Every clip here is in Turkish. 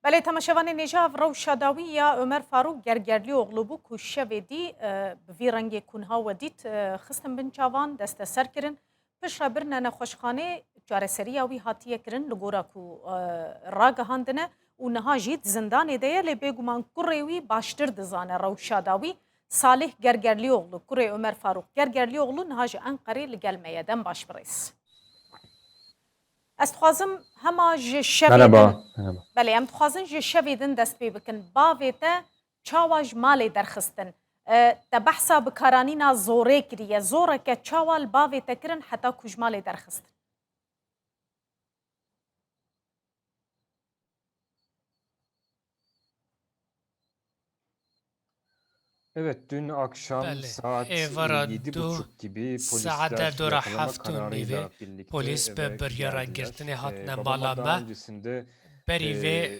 بله تماشاوان نجاو رو شاداوی یا عمر فاروق گرگرلی اغلو بو که شویدی بوی رنگ کنها و دیت خستم بن چاوان دست سر کرن پش را برن نخوشخانه جارسری آوی هاتیه کرن لگورا کو راگ هاندنه و نها جید زندان ایده لی بگومان کروی باشتر دزانه رو شاداوی صالح گرگرلی اغلو کره عمر فاروق گرگرلی اغلو نها جه انقره لگل میدن باش برس استخوازم هما جه شویدن بله ام تخوازن جه شویدن دست بی بکن باویتا چاواج مالی درخستن تا بحثا بکارانینا زوره کریه زوره که چاوال باویتا کرن حتی کج مالی درخستن Evet, dün akşam saat Evara 7.30 gibi saate polisler dora yakalama haftun nive kararıyla birlikte polis be biryara geldiler. girtine hatne Babama daha malama öncesinde beri ve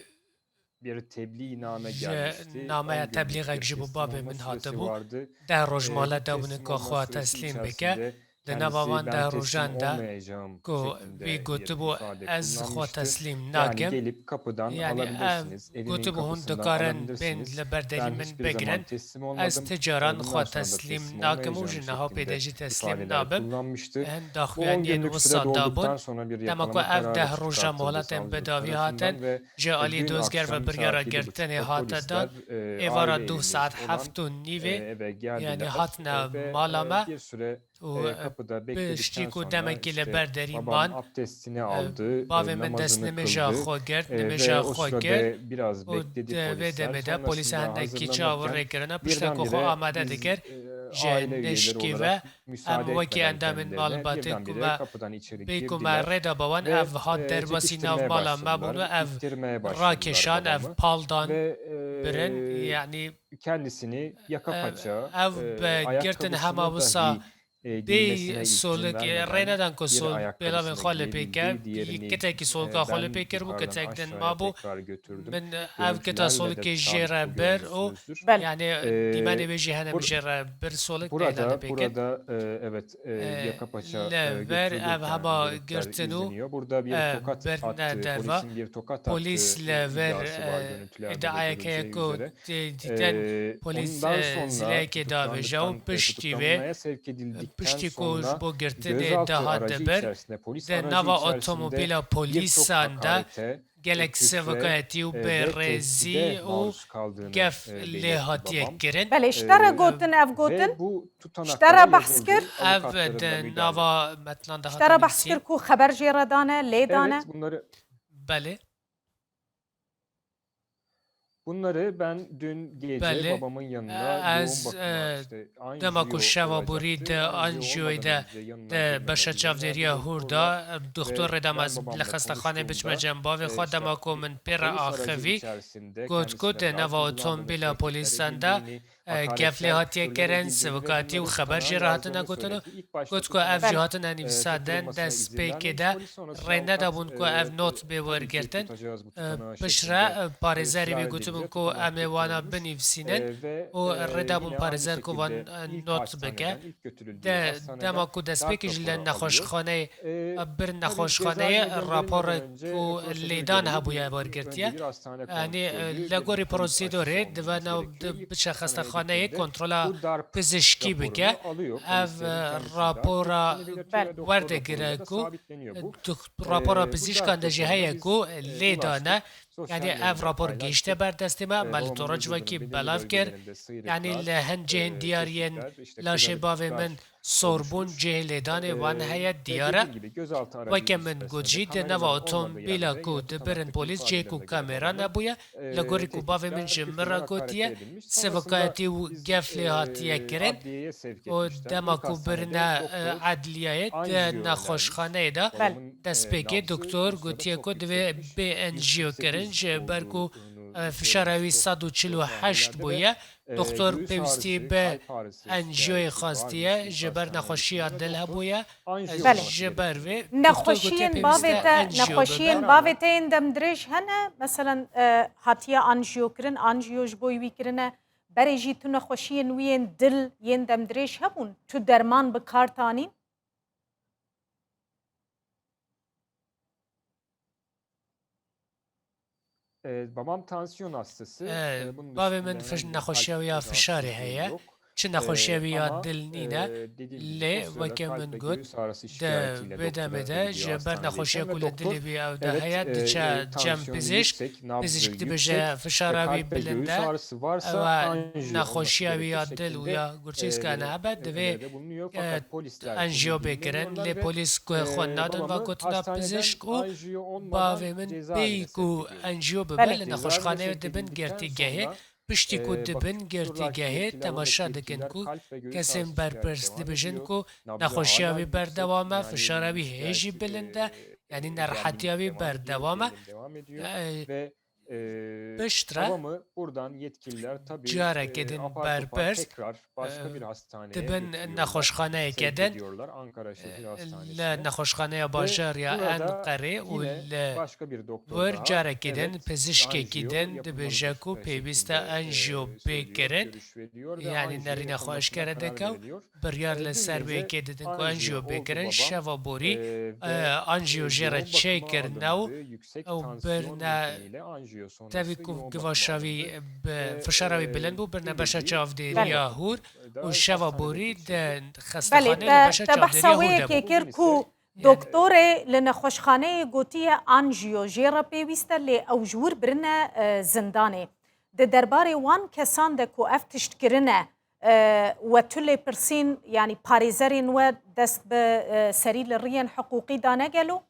bir tebliğname ji gelmişti. 10 namaya günlük tebliğek bir ji bu teslim babê olma min süresi hatibu vardı. deh Bu rojmala de bûne teslim ku olma xwe süresi teslîm bike içerisinde li nava kendisi wan ben deh teslim rojan de olmayacağım ku vî şeklinde bir gotibû ifade ez xwe kullanmıştı. teslîm Yani nakim gelip kapıdan yani ev alabilirsiniz, evinin gotibû hûn kapısından dikarin bên alabilirsiniz. li berdevî Ben min hiçbir zaman bigirin teslim ez olmadım. ticaran Bundan xwe sonra da teslîm teslim nakim û olmayacağım ji niha pêde şeklinde jî teslîm ifadeler nabim kullanmıştı. hin Bu 10 daxuyaniyên günlük süre wisa dabûn dolduktan sonra bir dema ku yakalama ev kararı deh roja çıkartıldı molatên savcılık bidavî hatin tarafından ve ji alî dün dozger ve akşam biryara saat girtinê 7.30'da hate dan polisler aile êvara 2 evimiz saat olan heft û nîvê eve yani geldiler hatine ve mala me bir süre û kapıda piştî bekledikten ku sonra demekî li işte ber derî babam man abdestini aldı, bavê min dest namazını nimêja kıldı xwe girt ve nimêja o xwe kir sırada biraz û bekledi vê polisler. demê de polîs Sonrasında hinekî hazırlanırken çawirê kirine pişta ku xwe birdenbire amade biz dikir ji aile üyeleri nişkî ve olarak em müsaade wekî etmeden endamên kendilerine malbatê ku birdenbire me kapıdan içeri bê ku me girdiler rêda bawan ev ve hat derbasî nav çekiştirmeye mala me başladılar, bûn û ev ittirmeye başladılar rakeşan ev babamı paldan ve birin yani kendisini yaka paça, ev girtin hema ayakkabısını wisa dahi bê giymesine izin solek vermeden rênedan ku bir sol pêlavên ayakkabısını xwe li pê kir giyebildi. Diğerini ketekî solka xwe li ben pê kir bû yukarıdan ketek din aşağıya mabû tekrar götürdüm. min ev kita Görüntülerle de solekê sabit jêre bu bir û görmüşsünüzdür. بله yani dîmenê wê jî henem jêre bir solek pêla li pê kir Burada evet yaka paça li ber ev götürülürken hema görüntüler girtin û izleniyor. Burada bir tokat birine attı, derva polisin bir tokat polis attığı li ver iddiası var görüntülerde de iddiayeke görüleceği ku üzere. dîtin polis Ondan sonra zileyekê davêje û piştî vê tutuklanmaya sevk edildikten piştî ku ji sonra bo girtinê gözaltı daha aracı dibir içerisinde, polis di aracı nava içerisinde otomobîla birçok polîsan de hakarete, gelek küfre sevkiyetî û ve bêrêzî tehdide û maruz kaldığını gef lê belirtti hatiye babam. kirin بله اشترى قوتن اف قوتن Ve bu tutanaklara اشترى بحث yazıldı كر ev avukatlarımla di müdahale. nava metnan da اشترى hatin بحث كر nivîsîn كو خبر جيرا دانه لي دانه Evet, belê bunları ben dün gece belê babamın yanına yoğun ez bakıma işte dema ku anjiyo şeva borî olacaktı. di Anjiyo anjiyoyê olmadan de önce yanına di girmeme beşa izin çavdêriya verdi hûr doktorlar da doktor ve rêdem ben ez li babamla xestaxanê biçime konuştuğumda cembavê xwe işte dema ku min pêra polis aracı axivî içerisinde got ku kendisine di nava darp uygulandığını, otomobîla tehditler polîsan de edildiğini, gef lê hakaretler, hatiye küfürler kirin edildiğini ve sivkatî û bunları xeber tutanağa jî rahatine yazdığını gotino söyledi. İlk başta got ku ev jî بله tutanakta hatine nivîsa den tutulmasına izin destpêkê vermemiş de polis. Sonrasında rêne avukat dabûn ku ev not bê tabii ki wergirtin tutacağız bu tutanağı pişre şeklinde parêzerê ısrar wê edince gotibûn ku tutanak em ê wana tutturulmuş binivîsînin ve û rêda bûn yine aynı parêzer ku van şekilde ilk not bike hastaneden, ilk götürüldüğü de hastaneden dema ku darp destpêkê ji li raporu alıyor. nexweşxaneyê bir Tabii nexweşxaneyê cezaevine gönderilmeden rapora önce ku prosedür lêdan gereği hebûye önce wergirtiye bir hastane yani kontrolü, li bir gorî polis aşısı prosedûrê dive olmamız nav gerekiyor. İlk biçe hastaneye xestaxaneyê gittiğinde kontrola bu darp pizîşkî bike raporunu alıyor. ev Polislerin kendisine darp rapora ettiğini belirtiyor بله ve doktor raporuyla werdegire da ku sabitleniyor bu. rapora Bu pizîşkan darp de jî raporuna heye biz ku lê dane ulaştık. yani Sosyal ev medyada rapor gihîşte paylaştık. ber destê me me li Babamın toracivekî vücudunun belirli belav kir bölgelerinde yani sıyrıklar, li hin cihên diyariyên kesikler, işte laşê bavê kızarıklıklar min sorbûn oluşmuş. cihê lêdanê wan heye Ve diyar e dediğim gibi gözaltı aracı weke min içerisinde got de jî di nava kameraların olmadığı otomobîla yerlere ku yine dibirin tutanaktaki polîs cihê ku ifadelerine göre kamera babamın nebûye li gorî ku bavê min tehditler, ji min küfürler, re hakaretler gotiye edilmiş. Sonrasında sivkayetî û biz gef lê hatiye kirin adliyeye sevk û etmişler. dema İlk ku hastanede birine doktor edliyeyê anjiyo di önermiş. nexweşxaneyê de بله Babamın destpêkê nabzı doktor o sırada gotiye çok ku divê yüksekmiş. bê anjiyo kirin 148 ji ber ku olduğunu fişara wî söylemiş 148 doktor tahlillerde ve bûye doktor göğüs pêwîstî ağrısı, bê kalp ağrısı anjiyoyê şikayeti xastiye varmış ilk ji ber hastaneye nexweşiya gittiğinde dil doktor hebûye anjiyo بله olması ji ber gerektiğini vê doktor gotiye نخوشیین pêwîst e باوێتە anjiyo نەخۆشیین bibe باوێتەیەن دەمدرێژ هەنە مەسەەن هاتیە ئانژیۆکردن ئانژیۆژ بۆی ویکردە بەرێژی تو نەخۆشیین ویên دل یên دەمدرێژ هەبوون تو دەرمان بکارتانین Babam tansiyon hastası. Bunun bavê dışında min herhangi bir nexweşiya kalp fişarê rahatsızlığı heye. yok. Çi nexweşiya Ama dil nîne. dediğim gibi Lê o sırada weke kalp min ve got göğüs ağrısı di şikayetiyle vê demê doktora de gidiyor ji ber hastanedeyken nexweşiya ve ku li doktor dilê wî ew de evet heye diçe cem tansiyonu pizîşk. yüksek, nabzı Pizîşk yüksek dibêje ve fişara wî kalp ve bilind göğüs e. ağrısı varsa Ve anjiyo olması nexweşiya wî gerekir ya dil û şeklinde ya gurçîskan hebe divê öneride bulunuyor. Fakat polisler bunu anjiyo bêkirin. Lê dinlemiyorlar ve polîs ku xwe nadin ve babamı gotina hastaneden pizîşk û anjiyo olmadan bavê min cezaevine pêy sevk ku ediyorlar. anjiyo bibe Belê. li Cezaevine nexweşxaneyê sevk dibin edildikten girtîgehê. sonra Piştî ku dibin bakıyorlar ki girtîgehê yetkililer, temaşa oradaki dikin yetkililer ku kalp ve göğüs kesên ağrısı berpirs şikayeti devam dibêjin ediyor. ku Nabzı nexweşiya hala wî yüksek. berdewam e, Yani fişara wî şikayet hêjî bilind e, yanî gerginlik nerhetiya wî devam ediyor, berdewam e. gerilim devam ediyor ve Piştre babamı buradan yetkililer tabii carekê din apar topar berpirs tekrar başka bir hastaneye dibin götürüyorlar, nexweşxaneyekê sevk din ediyorlar Ankara Şehir li Hastanesi'ne. nexweşxaneya Ve bajar ya burada Enqerê û yine li başka bir doktor wir daha carekê din evet pizîşkekî anjiyo din dibêje ku yapılmalıdır pêwîst e şeklinde anjiyo söylüyor, bêkirin. görüş veriyor ve Yani anjiyo nerîne xwe yapılmasına eşkere karar dike veriliyor. biryar li Dün ser gece wêkê didin ku anjiyo anjiyo oldu bêkirin babam şeva borî ve anjiyo jê re yoğun çê bakıma kirine û alındı. Yüksek ew tansiyon birine nedeniyle anjiyo tevî sonrası ku yoğun givaşa bakıma wî alındı bi ve fişara wî bilind bû birine beşa geceliği çavdêriya yoğun hûr bakımda û şeva hastanede borî geçirdi. di Belê xestexaneyê li beşa te behsa çavdêriya hûr wê debû. yekê kir Bugün ku ise doktorê li nexweşxaneyê gotiye anjiyo jê re pêwîst e lê ew ji wir birine zindanê. Di derbarê wan kesan de ku ev tiştkirine we tu lê pirsîn yanî parêzerên we dest bi serî li riyên hiqûqî dane gelo?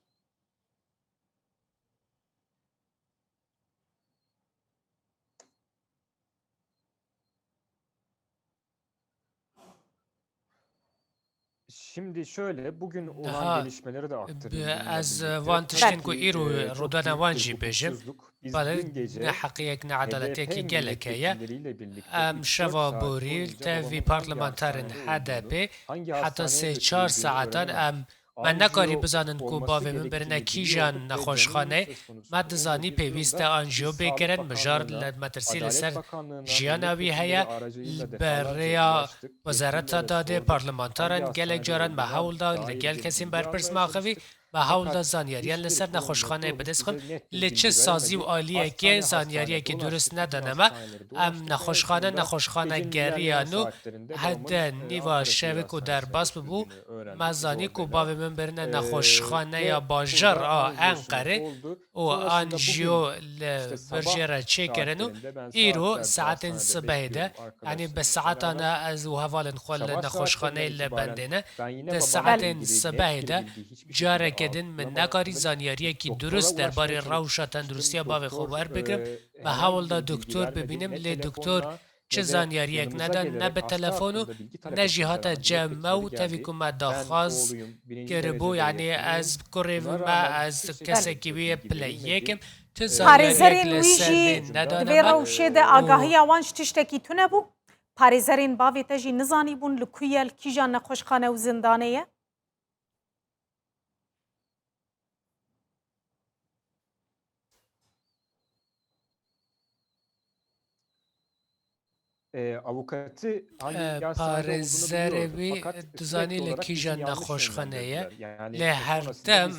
Şimdi şöyle bugün olan Daha gelişmeleri de aktarayım ez bununla van birlikte. tiştên ku Ki îro çok rodana büyük wan bir jî bêjim hukuksuzluk. Biz balê dün gece ne heqiyek ne HDP edaletiyekî gelek heye milletvekilleriyle birlikte em 3-4 şeva saat borî boyunca te vî babamın hangi parlamenterên hastanede olduğunu, HDP hangi heta hastaneye sê çar götürüldüğünü saetan öğrenemem. em me nekarî Anjiyo bizanin ku olması bavê min birine gerektiğini kîjan biliyorduk ve nexweşxane canının söz konusu me dizanî olduğu bir pêwîst e durumda anjiyo biz Sağlık bêkirin mijar Bakanlığı'na, li metirsî li Adalet ser Bakanlığı'na, jiyana wî milletvekilleri heye aracılığıyla li defalarca berrêya ulaştık. wezareta Yetkililere dadê sorduk. parlamenteran Hangi gelek hastanede caran me olduğuna hewl da li dair gel bir kesên bilgi berpirs almaya maxivî çalıştık. me hewl da Fakat zanyariyan li hiçbir ser kurum ve nexweşxaneyê kuruluş bidestxin bize net bir li bilgi çi sazî û veremedi. aliyekê Hastane zanyariyekî dolaştık, durist bütün nedane me hastanelere em dolaştık. En nexweşxane sonunda nexweşxane gecenin geriyan ilerleyen û saatlerinde hede babamın nîva Ankara Şehir şevik û Hastanesi'ne derbas bibû götürüldüğünü öğrendik me bu zanî ku habere. bavê min birine Ve nexweşxaneya bajar burada a anjiyosunu Enqerê oldu. û Sonrasında anjiyo bugün li işte bir jê re sabah çêkirin û saatlerinde ben îro saatlerdir saetên hastanede sibehê de bekliyorum yanî bi arkadaşlarımla saetana beraber. ez û hevalên xwe li Sabah nexweşxaneyê saatlerinden li itibaren bendêne ben yine di babamla saetên ilgili net sibehê bir de bilgi hiçbir şekilde carekê din min nekarî alamadım. zanyariyekî Doktora durist derbarê ulaşmaya rewşa çalıştım. tenduristiya bavê xwe Doktor werbigirim me herhangi hewl da bir bilgi doktor vermedi. bibînim Ne lê doktor telefonla çi ne de zanyariyek yanımıza neda ne gelerek bi hasta telefon û hakkında bilgi talep ne jî etmediler. heta cem me û tevî Milletvekilleri ku me geldi. Ben daxwaz oğluyum, birinci kiribû derecede yanî yakınıyım. ez kurê Buna me rağmen ez hiçbir kesekî şekilde wî yê bilgi pileyêkim verilmedi. ti zanyariyek Parêzerên li wî ser jî wê di nedane vê me rewşê de û agahiya wan ji tiştekî tune bû? Parêzerên bavê te jî nizanîbûn li ku ye li kîjan nexweşxane û zindanê ye? Avukatı hangi hastanede olduğunu parêzerê biliyordu. wî Fakat dizanî sürekli li olarak bizi kîjan yanlış nexweşxane ye yönlendirdiler. Yani lê her sonrasında dem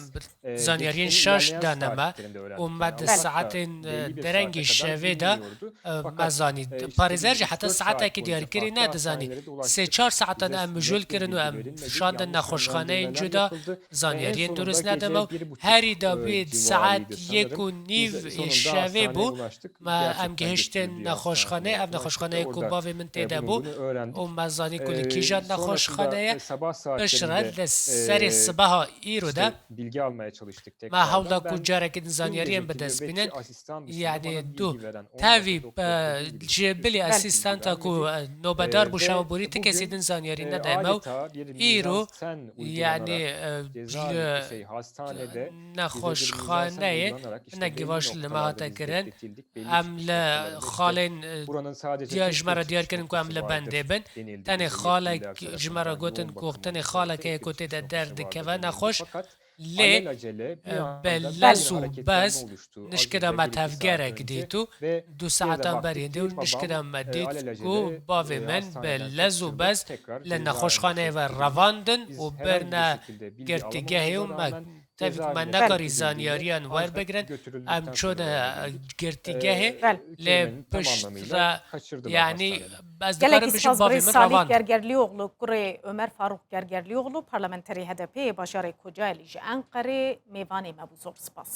biz zanyariyên gecenin şaş ilerleyen dane me saatlerinde û öğrendik. me Yani di avukat da saetên belli bir derengî saate kadar şevê de bilmiyordu. me Fakat zanî işte parêzer biz jî heta 3-4 saat saetekî boyunca diyarkirî farklı ne dizanî hastanelere sê ulaştık. çar saetan Bize em mijûl net bir kirin û bilgi em verilmedi. fişandin Yanlış nexweşxaneyên yönlendirmeler cuda yapıldı ve en zanyariyên durist sonunda nedeme û gece 1.30 herî da wê saet civarıydı yek sanırım. û Biz nîv ê sonunda şevê hastaneye bû ulaştık. me em Gerçekten gihiştên götürüldüğü nexweşxanê hastaneye ev ulaştık ve nexweşxaneyê ku orada bavê min tê de bû bulunduğunu öğrendik. û me zanî ku li kîjan nexweşxaneyê Sonrasında sabah pişre saatlerinde li serê sibeha îro de işte bilgi almaya çalıştık me tekrardan. hewla ku Ben carekî din dün zanyariyên geceki bidest nöbetçi bînin asistan dışında bana yani bilgi du veren 19 tevî doktor dediğim gibi ji bilî net bilgi asîstanta ku vermedi. nobedar bû Ve şeweborî ti kesî bugün din zanyarî nede me adeta bir îro mizansen yani uygulanarak cezaevindeki hastanede bize bir mizansen nexweşxaneyê uygulanarak işte hinek belli givaş li me noktalarda hate biz kirin bekletildik. Belli em li noktalarda işte xalên buranın sadece diya tek ji me re bir diyar çıkış kirin ku em li noktası vardır bendê bin denildi tenê bize xalek yetkililer ji me re tarafından gotin yoğun ku tenê bakımda xalekê tek bir ku tê çıkış de noktası derdikeve vardır denildi. nexweş Fakat lê alelacele bir anda be bir lez û hareketlenme bez oluştu. Az nişkira önce me 1-2 saat tevgerek önce dît û ve du bir de saetan baktık berî dî ki û nişkira babam me dît ku alelacele bavê min hastaneden bi lez û kaçırılıp bez tekrar li cezaevine nexweşxaneyê sevk ve edildi. revandin Biz û herhangi bir birine şekilde bilgi girtîgehê û alamamamıza me rağmen تفک من cezaevine نکاری götürüldüğünde زانیاریان وار ancak بگرن götürüldükten ام چون sonra öğrendik. گرتیگه Kelimenin tam لپشت anlamıyla kaçırdılar yani hastaneden. از Gelek دکارم بشم İsazbırı باوی من Salih روان Gergerlioğlu, Kure Ömer Faruk Gergerlioğlu, parlamenteri HDP, Bajarı Kocaeli, Ankara, Meyvane Mebuzor Spas.